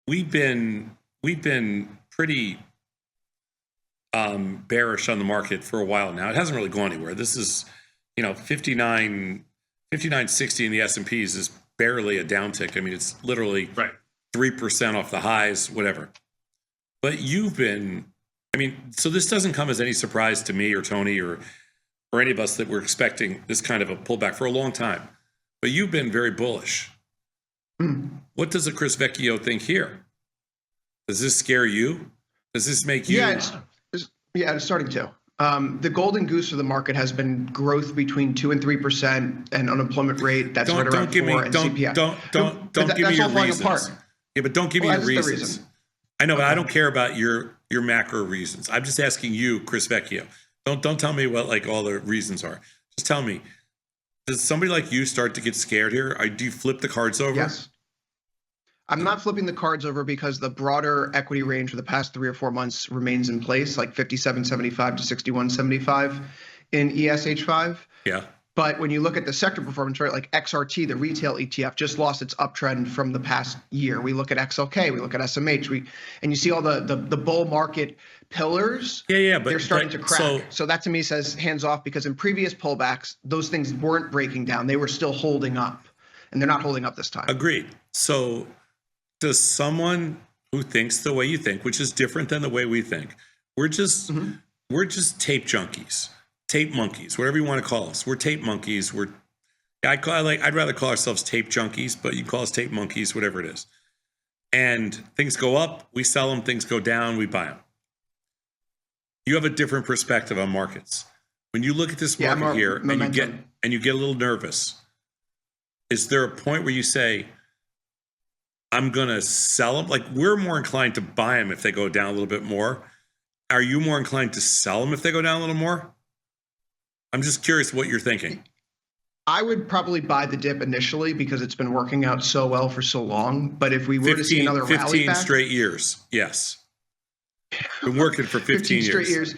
we've been pretty bearish on the market for a while now. It hasn't really gone anywhere. This is, 59.60 in the S&Ps is barely a downtick. I mean, it's literally Right. 3% off the highs, whatever. But so this doesn't come as any surprise to me or Tony or any of us that were expecting this kind of a pullback for a long time. But you've been very bullish. What does a Chris Vecchio think here? Does this scare you? Does this make you? It's starting to. The golden goose of the market has been growth between 2% and 3% and unemployment rate. That's right around 4 and CPI. Don't give me your reasons. Apart. Yeah, but don't give me your reasons. Reason. I know, but I don't care about your macro reasons. I'm just asking you, Chris Vecchio. Don't tell me what like all the reasons are. Just tell me, does somebody like you start to get scared here? Do you flip the cards over? Yes. I'm not flipping the cards over because the broader equity range for the past 3 or 4 months remains in place, like 57.75 to 61.75 in ESH5. Yeah. But when you look at the sector performance, right, like XRT, the retail ETF, just lost its uptrend from the past year. We look at XLK, we look at SMH, and you see all the bull market pillars. But they're starting to crack. So that to me says hands off, because in previous pullbacks, those things weren't breaking down; they were still holding up, and they're not holding up this time. Agreed. So does someone who thinks the way you think, which is different than the way we think, we're just tape junkies. Tape monkeys, whatever you want to call us. We're tape monkeys. I'd rather call ourselves tape junkies, but you can call us tape monkeys, whatever it is. And things go up, we sell them. Things go down, we buy them. You have a different perspective on markets. When you look at this market here and you get a little nervous, is there a point where you say, I'm going to sell them? Like, we're more inclined to buy them if they go down a little bit more. Are you more inclined to sell them if they go down a little more? I'm just curious what you're thinking. I would probably buy the dip initially because it's been working out so well for so long. But if we were to see another rally back, 15 straight years, yes. Been working for 15 straight years.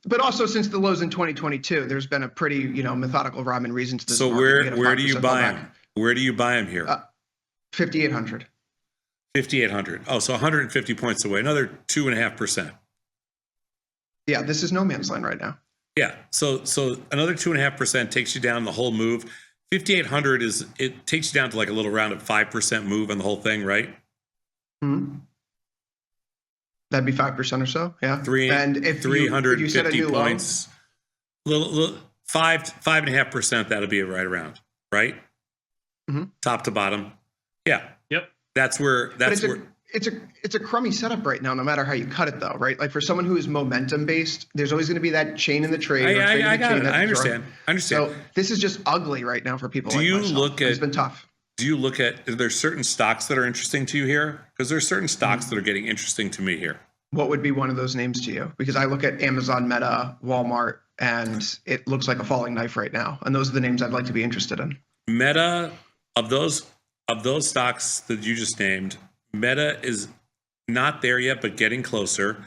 But also since the lows in 2022, there's been a pretty methodical rhyme and reason to this. So where do you buy them? Where do you buy them here? 5,800. 5,800. Oh, so 150 points away. Another 2.5%. Yeah, this is no man's land right now. Yeah, so another 2.5% takes you down the whole move. 5,800 it takes you down to like a little round of 5% move on the whole thing, right? That'd be 5% or so, yeah. And if 350 points, little 5.5%, that'll be right around, right? Top to bottom, yeah. Yep. That's where. It's a crummy setup right now, no matter how you cut it, though, right? Like for someone who is momentum based, there's always going to be that chain in the trade. I got it. I understand. So this is just ugly right now for people. It's been tough. Do you look at? Are there certain stocks that are interesting to you here? Because there's certain stocks that are getting interesting to me here. What would be one of those names to you? Because I look at Amazon, Meta, Walmart, and it looks like a falling knife right now. And those are the names I'd like to be interested in. Meta, of those stocks that you just named, Meta is not there yet, but getting closer.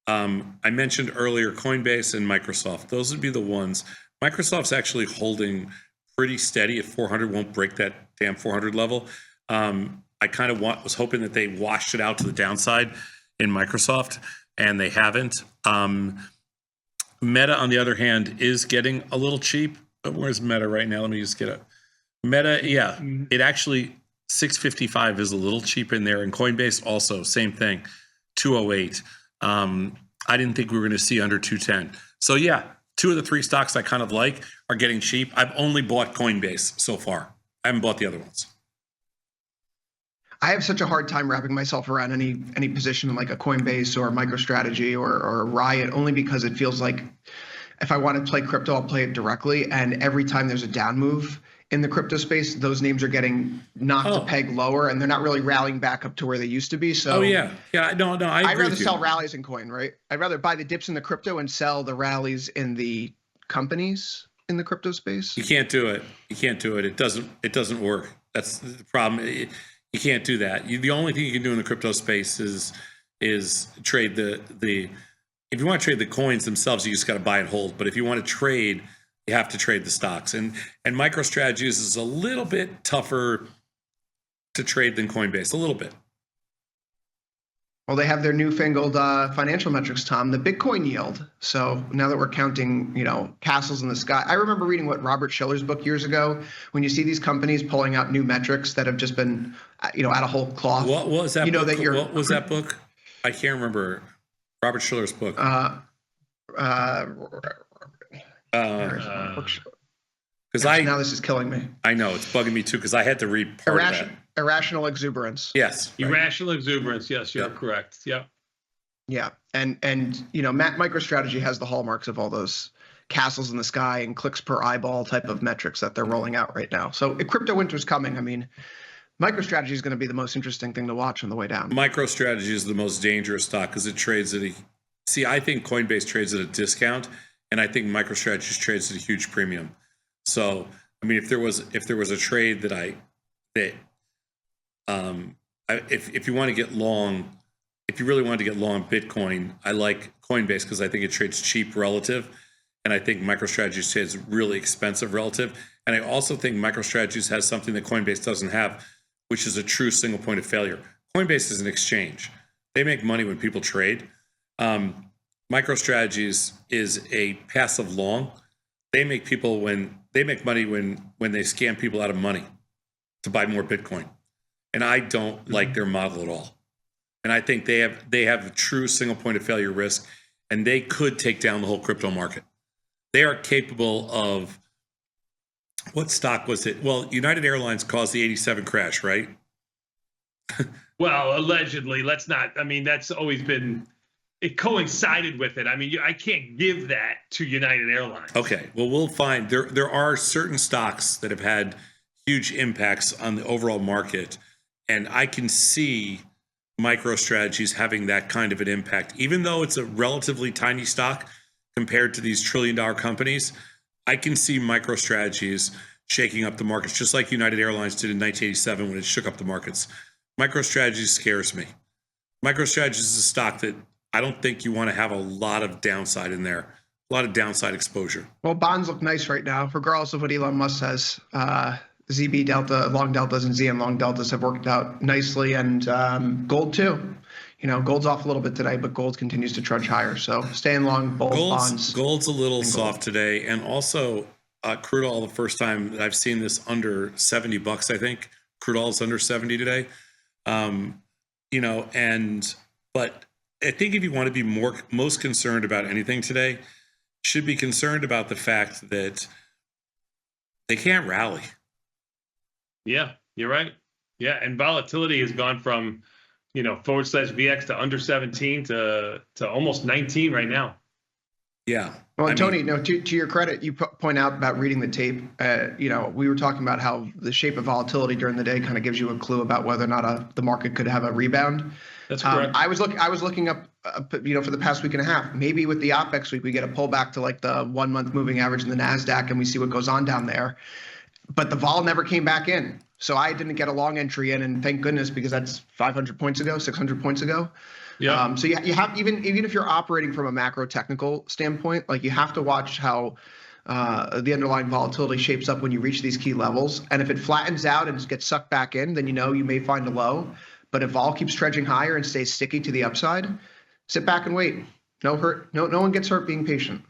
I mentioned earlier Coinbase and Microsoft. Those would be the ones. Microsoft's actually holding pretty steady at 400, won't break that damn 400 level. I kind of was hoping that they washed it out to the downside in Microsoft, and they haven't. Meta, on the other hand, is getting a little cheap. Where's Meta right now? Let me just get it. Meta, yeah, it actually 655 is a little cheap in there, and Coinbase also same thing, 208. I didn't think we were going to see under 210. So yeah, 2 of the 3 stocks I kind of like are getting cheap. I've only bought Coinbase so far. I haven't bought the other ones. I have such a hard time wrapping myself around any position in like a Coinbase or a MicroStrategy or a Riot, only because it feels like if I want to play crypto, I'll play it directly. And every time there's a down move in the crypto space, those names are getting knocked a peg lower, and they're not really rallying back up to where they used to be. So no, I'd rather sell rallies in coin, right? I'd rather buy the dips in the crypto and sell the rallies in the companies in the crypto space. You can't do it. It doesn't work. That's the problem. You can't do that. The only thing you can do in the crypto space is trade the. If you want to trade the coins themselves, you just got to buy and hold. But if you want to trade, you have to trade the stocks. And MicroStrategies is a little bit tougher to trade than Coinbase, a little bit. Well, they have their newfangled financial metrics, Tom, the Bitcoin yield. So now that we're counting, castles in the sky, I remember reading what Robert Shiller's book years ago. When you see these companies pulling out new metrics that have just been, out of whole cloth. What was that book? That What was that book? I can't remember. Robert Shiller's book. Because now this is killing me. I know it's bugging me too because I had to read part of that. Irrational exuberance. Yes. Right. Irrational exuberance. Yes, you're correct. Yeah. Yeah. And MicroStrategy has the hallmarks of all those castles in the sky and clicks per eyeball type of metrics that they're rolling out right now. So if crypto winter's coming, I mean, MicroStrategy is going to be the most interesting thing to watch on the way down. MicroStrategy is the most dangerous stock because it trades at I think Coinbase trades at a discount, and I think MicroStrategy trades at a huge premium. So, I mean, if there was a trade if you want to get long, if you really wanted to get long Bitcoin, I like Coinbase because I think it trades cheap relative, and I think MicroStrategy trades really expensive relative. And I also think MicroStrategy has something that Coinbase doesn't have, which is a true single point of failure. Coinbase is an exchange. They make money when people trade. MicroStrategy is a passive long. They make money when they scam people out of money to buy more Bitcoin. And I don't like their model at all. And I think they have a true single point of failure risk, and they could take down the whole crypto market. They are capable of, what stock was it? Well, United Airlines caused the 87 crash, right? Well, allegedly. Let's not. I mean, that's always been. It coincided with it. I mean, I can't give that to United Airlines. Okay. Well, we'll find there are certain stocks that have had huge impacts on the overall market, and I can see MicroStrategies having that kind of an impact, even though it's a relatively tiny stock compared to these trillion-dollar companies. I can see MicroStrategies shaking up the markets, just like United Airlines did in 1987 when it shook up the markets. MicroStrategies scares me. MicroStrategies is a stock that I don't think you want to have a lot of downside in there, a lot of downside exposure. Well, bonds look nice right now, regardless of what Elon Musk says. ZB delta, long deltas, and ZN long deltas have worked out nicely, and gold too. Gold's off a little bit today, but gold continues to trudge higher. So staying long both bonds. Gold's a little soft today, and also crude oil. The first time that I've seen this under $70, I think crude oil is under 70 today. But I think if you want to be most concerned about anything today, should be concerned about the fact that they can't rally. Yeah, you're right. Yeah, and volatility has gone from, /VX to under 17 to almost 19 right now. Yeah. Well, Tony, to your credit, you point out about reading the tape. We were talking about how the shape of volatility during the day kind of gives you a clue about whether or not the market could have a rebound. That's correct. I was looking up, for the past week and a half. Maybe with the OPEX week, we get a pullback to like the 1 month moving average in the NASDAQ, and we see what goes on down there. But the vol never came back in. So I didn't get a long entry in, and thank goodness, because that's 500 points ago, 600 points ago. Yeah. So you have, even if you're operating from a macro technical standpoint, like you have to watch how the underlying volatility shapes up when you reach these key levels. And if it flattens out and gets sucked back in, then you may find a low. But if vol keeps trudging higher and stays sticky to the upside, sit back and wait. No hurt. No one gets hurt being patient.